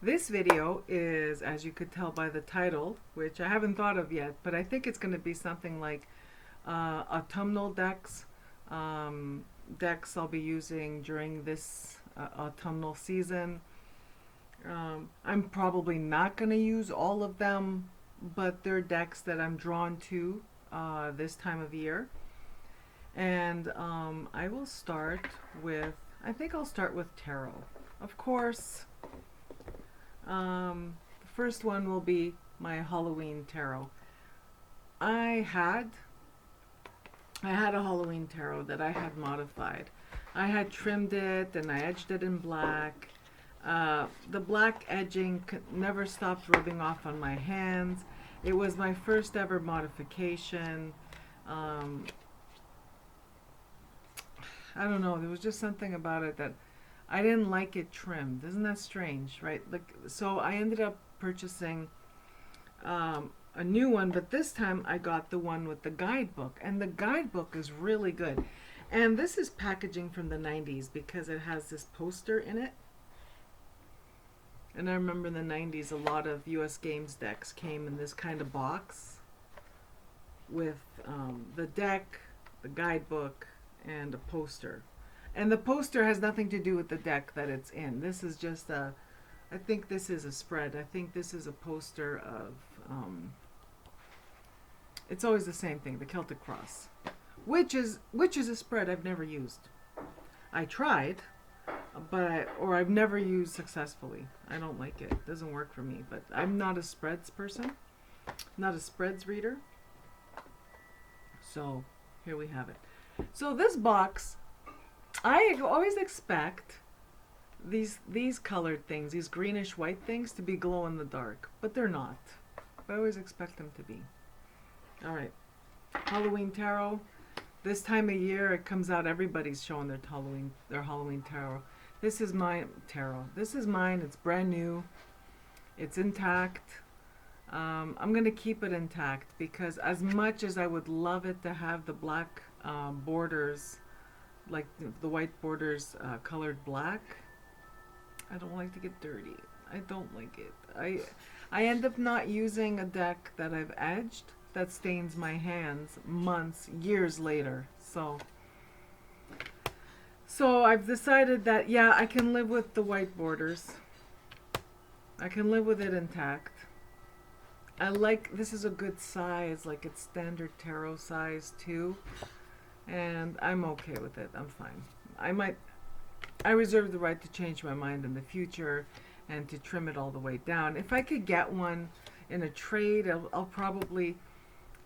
This video is, as you could tell by the title, which I haven't thought of yet, but I think it's going to be something like autumnal decks. Decks I'll be using during this autumnal season. I'm probably not going to use all of them, but they're decks that I'm drawn to this time of year. And I will start with, I think I'll start with tarot. Of course, the first one will be my Halloween tarot. I had a Halloween tarot that I had modified. I had trimmed it and I edged it in black. The black edging never stopped rubbing off on my hands. It was my first ever modification. I don't know, there was just something about it that I didn't like it trimmed. Isn't that strange, right? Like, so I ended up purchasing a new one, but this time I got the one with the guidebook, and the guidebook is really good. And this is packaging from the 90s because it has this poster in it. And I remember in the 90s a lot of US Games decks came in this kind of box with the deck, the guidebook, and a poster. And the poster has nothing to do with the deck that it's in. This is just a, I think this is a spread. I think this is a poster of, it's always the same thing, the Celtic Cross, which is a spread I've never used. I tried, but I've never used successfully. I don't like it. It doesn't work for me. But I'm not a spreads person, not a spreads reader. So here we have it. So this box, I always expect these colored things, these greenish white things, to be glow in the dark, but they're not. I always expect them to be. All right, Halloween tarot. This time of year, it comes out. Everybody's showing their Halloween tarot. This is my tarot. This is mine. It's brand new. It's intact. I'm gonna keep it intact because as much as I would love it to have the black borders, like the white borders colored black, I don't like to get dirty. I don't like it. I end up not using a deck that I've edged that stains my hands months, years later. So I've decided that, yeah, I can live with the white borders. I can live with it intact. I like, this is a good size, like it's standard tarot size too. And I'm okay with it. I'm fine. I reserve the right to change my mind in the future and to trim it all the way down. If I could get one in a trade, I'll probably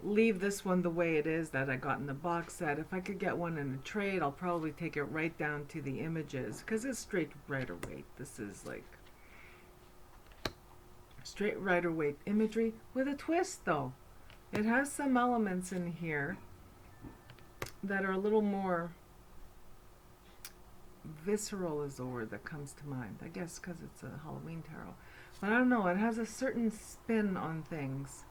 leave this one the way it is that I got in the box set. If I could get one in a trade, I'll probably take it right down to the images because it's straight Rider Waite. This is like straight Rider Waite imagery with a twist though. It has some elements in here that are a little more visceral is the word that comes to mind. I guess because it's a Halloween tarot. But I don't know, it has a certain spin on things.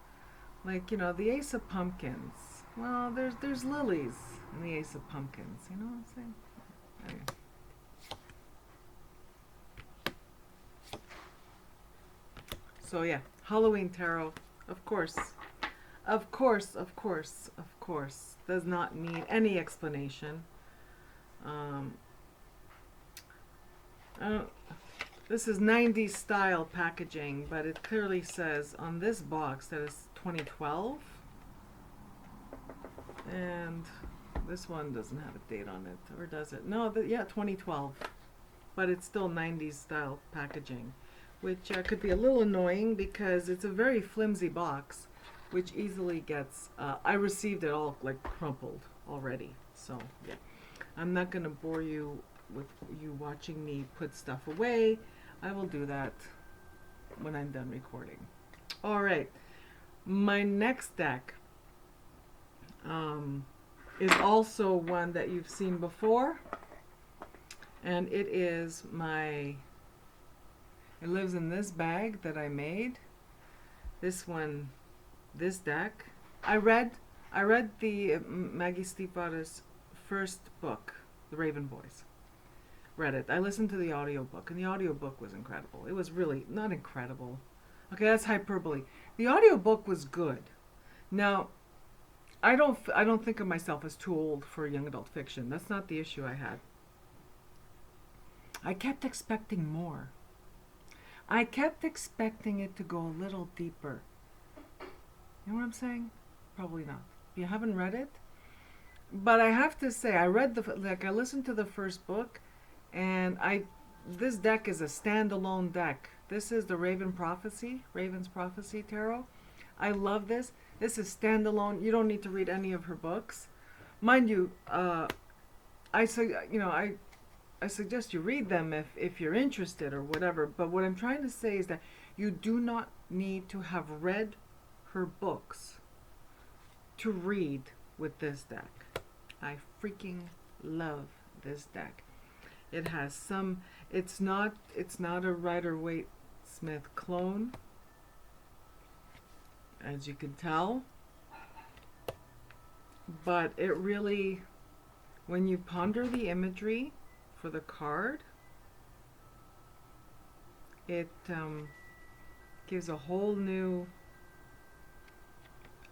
Like, you know, the Ace of Pumpkins. Well, there's lilies in the Ace of Pumpkins. You know what I'm saying? Anyway. So yeah, Halloween tarot, of course. Of course, of course, of course. Does not need any explanation. This is 90s style packaging, but it clearly says on this box that it's 2012. And this one doesn't have a date on it, or does it? No, yeah, 2012. But it's still 90s style packaging, which could be a little annoying because it's a very flimsy box, which easily gets, I received it all like crumpled already. So yeah, I'm not going to bore you with you watching me put stuff away. I will do that when I'm done recording. All right, my next deck is also one that you've seen before, and it lives in this bag that I made. This one, this deck. I read the Maggie Stiefvater's first book, The Raven Boys. read it. I listened to the audiobook, and the audiobook was incredible. It was really not incredible. Okay, that's hyperbole. The audiobook was good. Now, I don't think of myself as too old for young adult fiction. That's not the issue I had. I kept expecting more. I kept expecting it to go a little deeper. You know what I'm saying? Probably not. You haven't read it? But I have to say, I listened to the first book, and this deck is a standalone deck. This is the Raven's Prophecy Tarot. I love this. This is standalone. You don't need to read any of her books. Mind you, I suggest you read them if you're interested or whatever. But what I'm trying to say is that you do not need to have read her books to read with this deck. I freaking love this deck. It has some. It's not a Rider-Waite-Smith clone, as you can tell. But it really, when you ponder the imagery for the card, it gives a whole new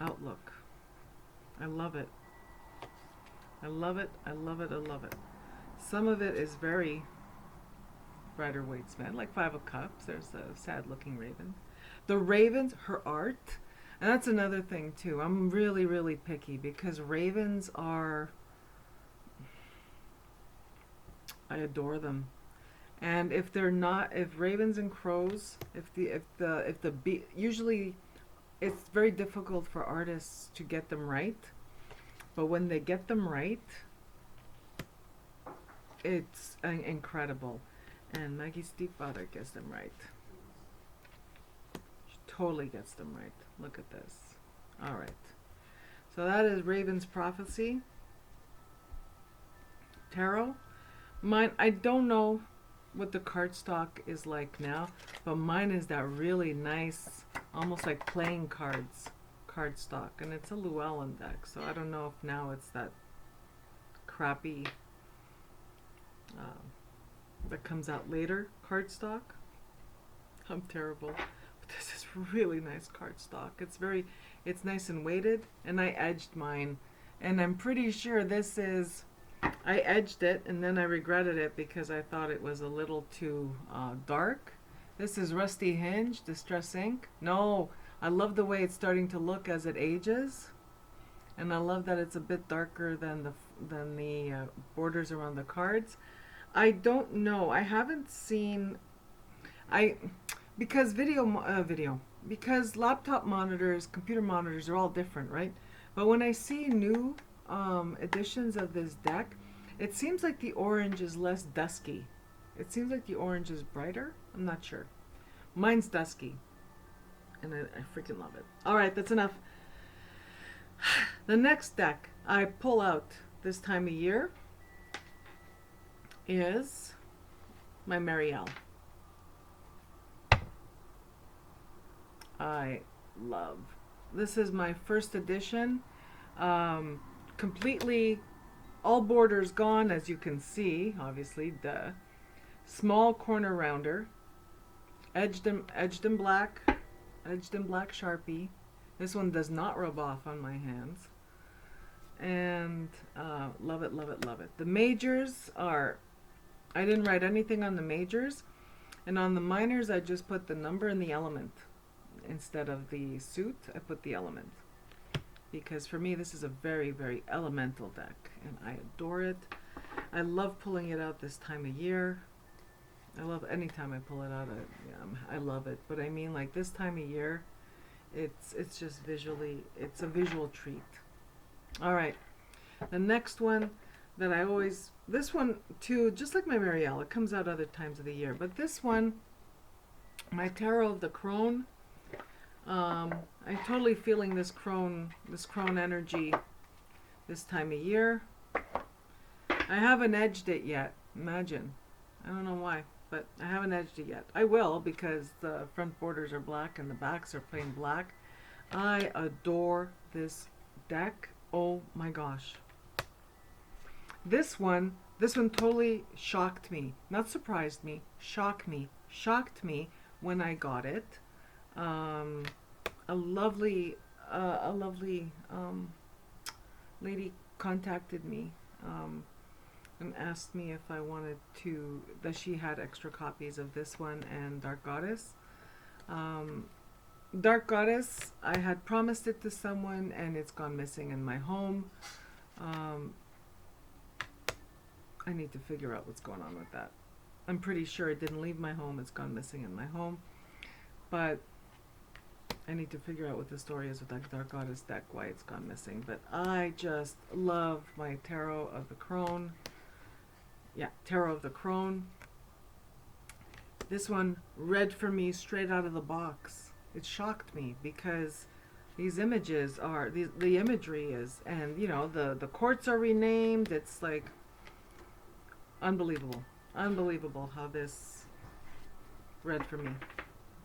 outlook. I love it. I love it. I love it. I love it. Some of it is very Rider-Waite-Smith, like Five of Cups. There's a sad-looking raven. The ravens, her art, and that's another thing too. I'm really, really picky because ravens are, I adore them. And if ravens and crows, usually it's very difficult for artists to get them right. But when they get them right, it's incredible. And Maggie's stepfather gets them right. She totally gets them right. Look at this. All right. So that is Raven's Prophecy Tarot. Mine, I don't know what the cardstock is like now, but mine is that really nice, almost like playing cards cardstock, and it's a Llewellyn deck, so I don't know if now it's that crappy that comes out later cardstock. I'm terrible, but this is really nice cardstock. It's nice and weighted, and I edged mine, and I'm pretty sure I edged it and then I regretted it because I thought it was a little too dark. This is Rusty Hinge Distress Ink. No, I love the way it's starting to look as it ages, and I love that it's a bit darker than the borders around the cards. I don't know. I haven't seen. Because because laptop monitors, computer monitors are all different, right? But when I see new editions of this deck, it seems like the orange is less dusky. It seems like the orange is brighter. I'm not sure. Mine's dusky. And I freaking love it. All right, that's enough. The next deck I pull out this time of year is my Marielle. I love. This is my first edition. Completely all borders gone, as you can see, obviously. The small corner rounder. Edged in black Sharpie. This one does not rub off on my hands. And love it, love it, love it. The majors are, I didn't write anything on the majors. And on the minors, I just put the number and the element. Instead of the suit, I put the element. Because for me, this is a very, very elemental deck. And I adore it. I love pulling it out this time of year. I love any time I pull it out. I love it. But I mean, like this time of year, it's just visually, it's a visual treat. All right. The next one that this one too, just like my Marielle, it comes out other times of the year. But this one, my Tarot of the Crone, I'm totally feeling this crone energy this time of year. I haven't edged it yet. Imagine. I don't know why, but I haven't edged it yet. I will, because the front borders are black and the backs are plain black. I adore this deck. Oh my gosh. This one This one totally shocked me. Not surprised me, shocked me. Shocked me when I got it. Um, a lovely, lady contacted me and asked me if I wanted to, that she had extra copies of this one and Dark Goddess. Um, Dark Goddess, I had promised it to someone and it's gone missing in my home. Um, I need to figure out what's going on with that. I'm pretty sure it didn't leave my home. It's gone missing in my home. But I need to figure out what the story is with that Dark Goddess deck, why it's gone missing. But I just love my Tarot of the Crone. Yeah, Tarot of the Crone. This one read for me straight out of the box. It shocked me because these images are, the imagery is, and you know, the courts are renamed. It's like unbelievable. Unbelievable how this read for me.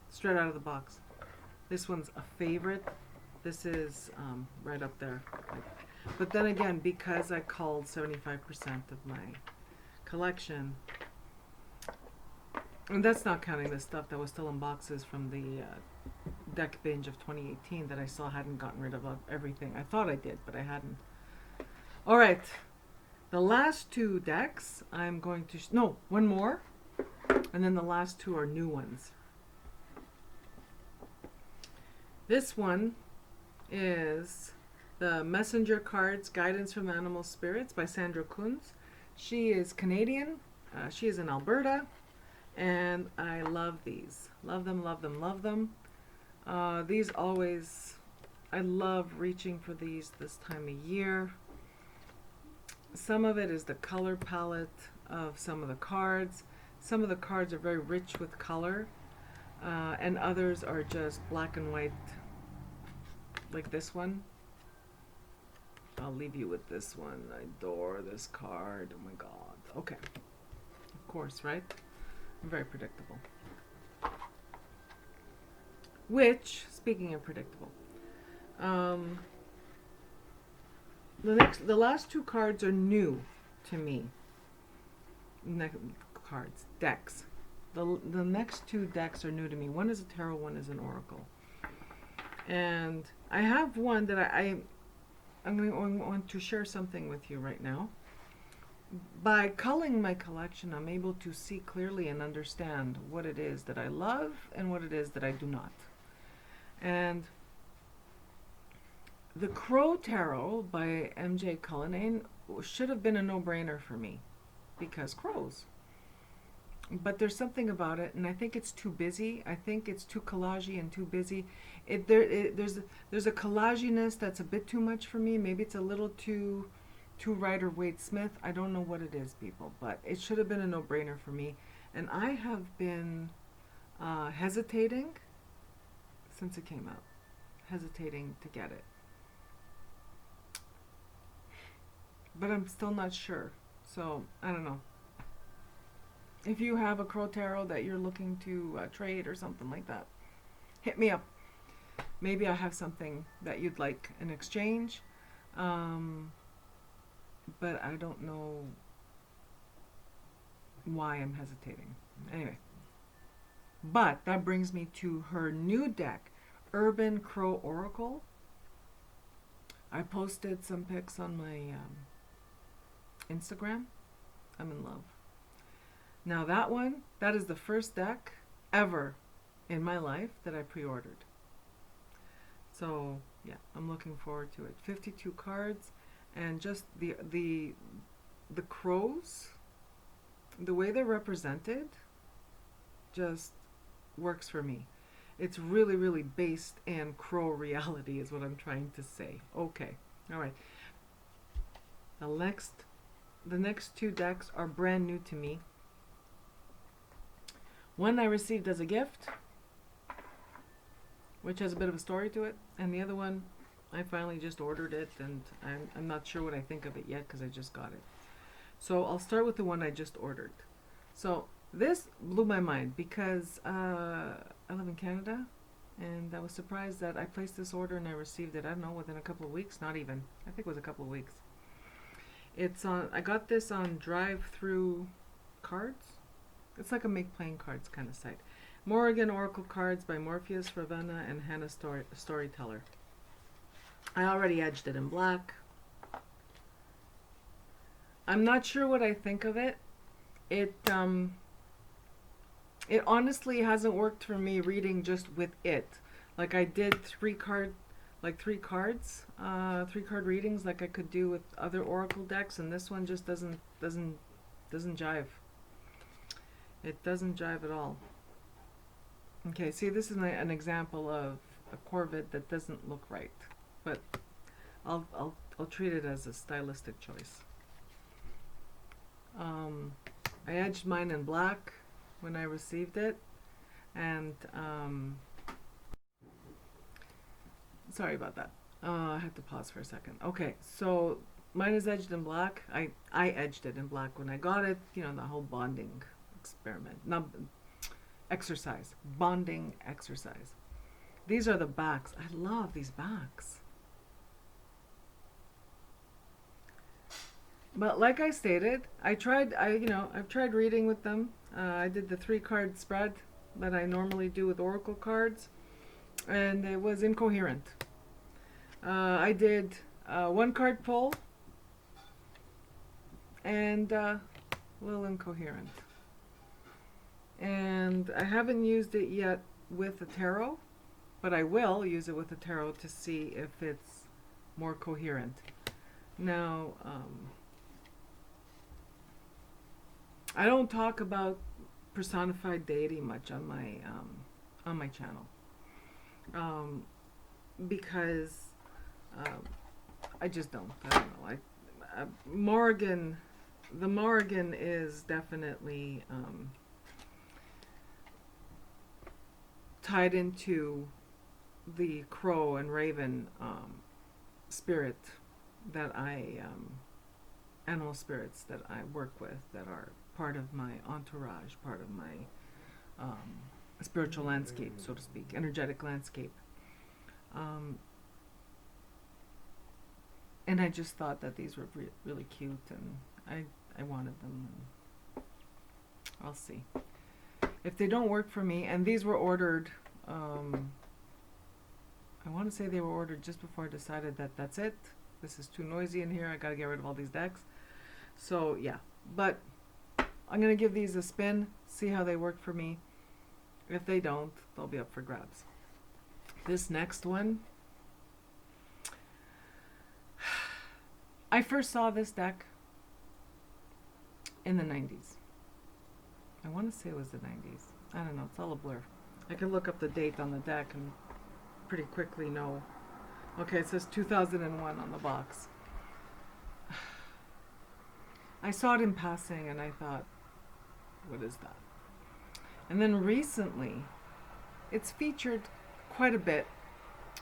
Straight out of the box. This one's a favorite. This is right up there. But then again, because I culled 75% of my collection, and that's not counting the stuff that was still in boxes from the deck binge of 2018 that I still hadn't gotten rid of everything. I thought I did, but I hadn't. All right. The last two decks, I'm going to... no, one more. And then the last two are new ones. This one is the Messenger Cards Guidance from Animal Spirits by Sandra Kunz. She is Canadian. She is in Alberta. And I love these. Love them, love them, love them. These always... I love reaching for these this time of year. Some of it is the color palette of some of the cards. Some of the cards are very rich with color. And others are just black and white, like this one. I'll leave you with this one. I adore this card. Oh my god. Okay. Of course, right? Very predictable. Which, speaking of predictable, the last two cards are new to me. Decks. The next two decks are new to me. One is a tarot, one is an oracle. And I have one that I'm going to share something with you right now. By culling my collection, I'm able to see clearly and understand what it is that I love and what it is that I do not. And the Crow Tarot by M.J. Cullinane should have been a no-brainer for me because crows. But there's something about it, and I think it's too busy. I think it's too collagey and too busy. There's a collaginess that's a bit too much for me. Maybe it's a little too Rider-Waite Smith. I don't know what it is, people, but it should have been a no-brainer for me. And I have been hesitating since it came out. Hesitating to get it. But I'm still not sure. So, I don't know. If you have a Crow Tarot that you're looking to trade or something like that, hit me up. Maybe I have something that you'd like in exchange. But I don't know why I'm hesitating. Anyway. But that brings me to her new deck, Urban Crow Oracle. I posted some pics on my Instagram. I'm in love. Now that is the first deck ever in my life that I pre-ordered. So yeah, I'm looking forward to it. 52 cards, and just the crows, the way they're represented, just works for me. It's really, really based in crow reality is what I'm trying to say. Okay, all right. The next two decks are brand new to me. One I received as a gift, which has a bit of a story to it, and the other one, I finally just ordered it, and I'm not sure what I think of it yet because I just got it. So I'll start with the one I just ordered. So this blew my mind because I live in Canada, and I was surprised that I placed this order and I received it, I don't know, within a couple of weeks, not even. I think it was a couple of weeks. It's on. I got this on Drive-Through Cards. It's like a make playing cards kind of site. Morrigan Oracle Cards by Morpheus, Ravenna, and Hannah Storyteller. I already edged it in black. I'm not sure what I think of it. It honestly hasn't worked for me reading just with it. Like I did three card readings like I could do with other Oracle decks, and this one just doesn't jive. It doesn't jive at all. Okay, see, this is an example of a Corvid that doesn't look right, but I'll treat it as a stylistic choice. I edged mine in black when I received it, and sorry about that. I had to pause for a second. Okay, so mine is edged in black. I edged it in black when I got it. You know, the whole bonding experiment, not exercise, bonding exercise. These are the backs. I love these backs. But like I stated, I've tried reading with them. I did the 3-card spread that I normally do with Oracle cards, and it was incoherent. I did 1-card pull, and a little incoherent. And I haven't used it yet with the tarot, but I will use it with the tarot to see if it's more coherent. Now, I don't talk about personified deity much on my channel, because I just don't. I don't know. Morrigan, the Morrigan is definitely tied into the crow and raven spirit that animal spirits that I work with, that are part of my entourage, part of my spiritual landscape, so to speak, energetic landscape. And I just thought that these were really cute, and I wanted them. And I'll see. If they don't work for me, and these were ordered, I want to say they were ordered just before I decided that that's it. This is too noisy in here. I got to get rid of all these decks. So yeah, but I'm going to give these a spin, see how they work for me. If they don't, they'll be up for grabs. This next one, I first saw this deck in the 90s. I want to say it was the 90s. I don't know, it's all a blur. I can look up the date on the deck and pretty quickly know. Okay, it says 2001 on the box. I saw it in passing and I thought, what is that? And then recently, it's featured quite a bit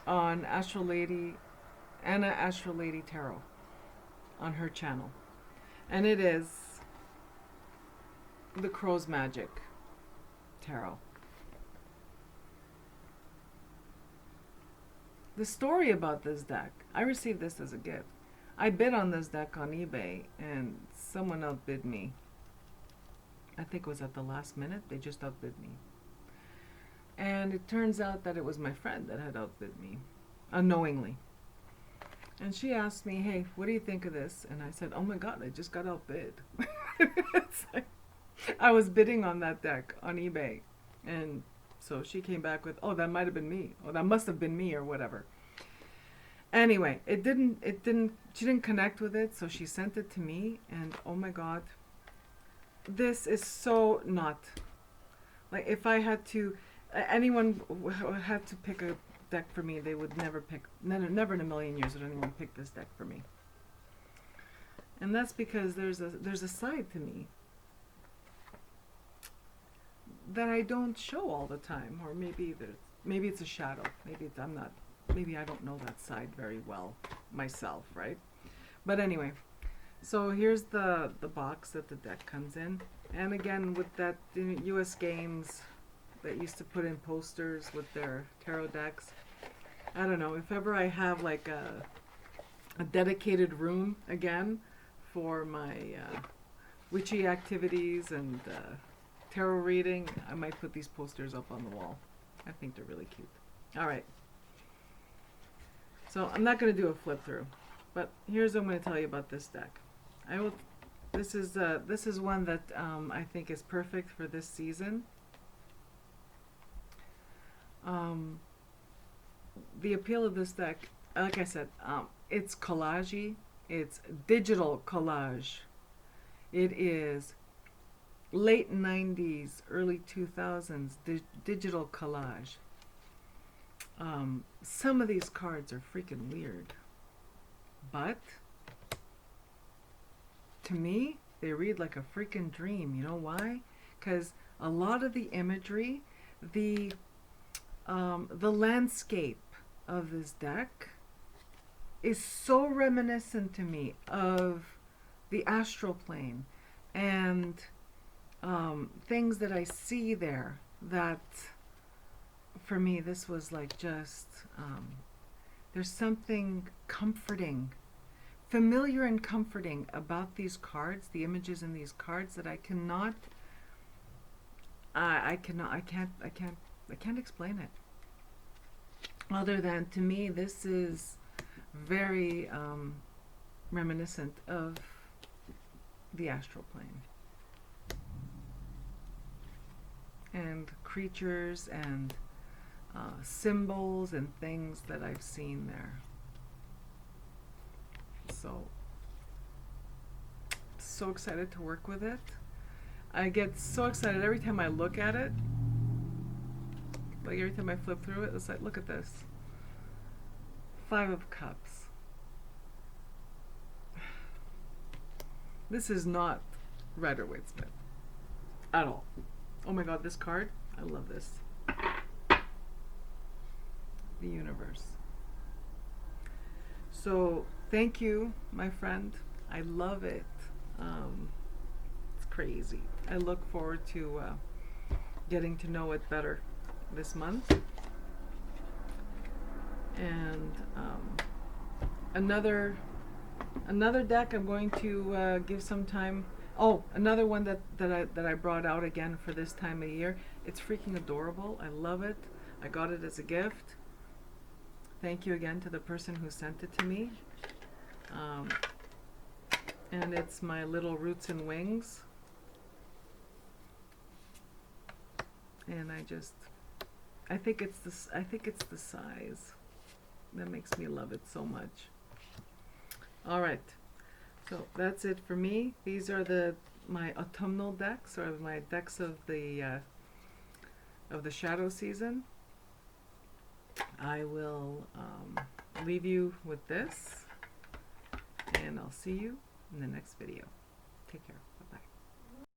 on Anna Astral Lady Tarot on her channel. And it is the Crow's Magic Tarot. The story about this deck, I received this as a gift. I bid on this deck on eBay and someone outbid me. I think it was at the last minute. They just outbid me. And it turns out that it was my friend that had outbid me, unknowingly. And she asked me, hey, what do you think of this? And I said, oh my God, I just got outbid. It's like, I was bidding on that deck on eBay. And so she came back with, oh, that might have been me. Oh, that must have been me, or whatever. Anyway, she didn't connect with it, so she sent it to me, and oh my God, this is so not, like, if I had to, anyone had to pick a deck for me, they would never in a million years would anyone pick this deck for me. And that's because there's a side to me that I don't show all the time, or maybe it's a shadow. Maybe I don't know that side very well myself, right? But anyway, so here's the box that the deck comes in, and again with that U.S. Games that used to put in posters with their tarot decks. I don't know if ever I have like a dedicated room again for my witchy activities and tarot reading, I might put these posters up on the wall. I think they're really cute. All right. So I'm not going to do a flip through, but here's what I'm going to tell you about this deck. This is one that I think is perfect for this season. The appeal of this deck, like I said, it's collage-y. It's digital collage. It is late 90s, early 2000s digital collage. Some of these cards are freaking weird, but to me, they read like a freaking dream. You know why? Because a lot of the imagery, the landscape of this deck is so reminiscent to me of the astral plane and things that I see there that for me this was like just there's something comforting, familiar and comforting about these cards, the images in these cards that I can't explain it. Other than to me, this is very reminiscent of the astral plane and creatures and symbols and things that I've seen there. So excited to work with it. I get so excited every time I look at it. Like every time I flip through it, it's like, look at this. 5 of Cups. This is not Rider-Waite-Smith at all. Oh my god, this card, I love this. The Universe. So, thank you, my friend. I love it. It's crazy. I look forward to getting to know it better this month. And another deck I'm going to give some time. Oh, another one that I brought out again for this time of year. It's freaking adorable. I love it. I got it as a gift. Thank you again to the person who sent it to me. And it's my little Roots and Wings. And I think it's the size that makes me love it so much. All right, so that's it for me. These are my autumnal decks, or my decks of the shadow season. I will leave you with this, and I'll see you in the next video. Take care. Bye-bye.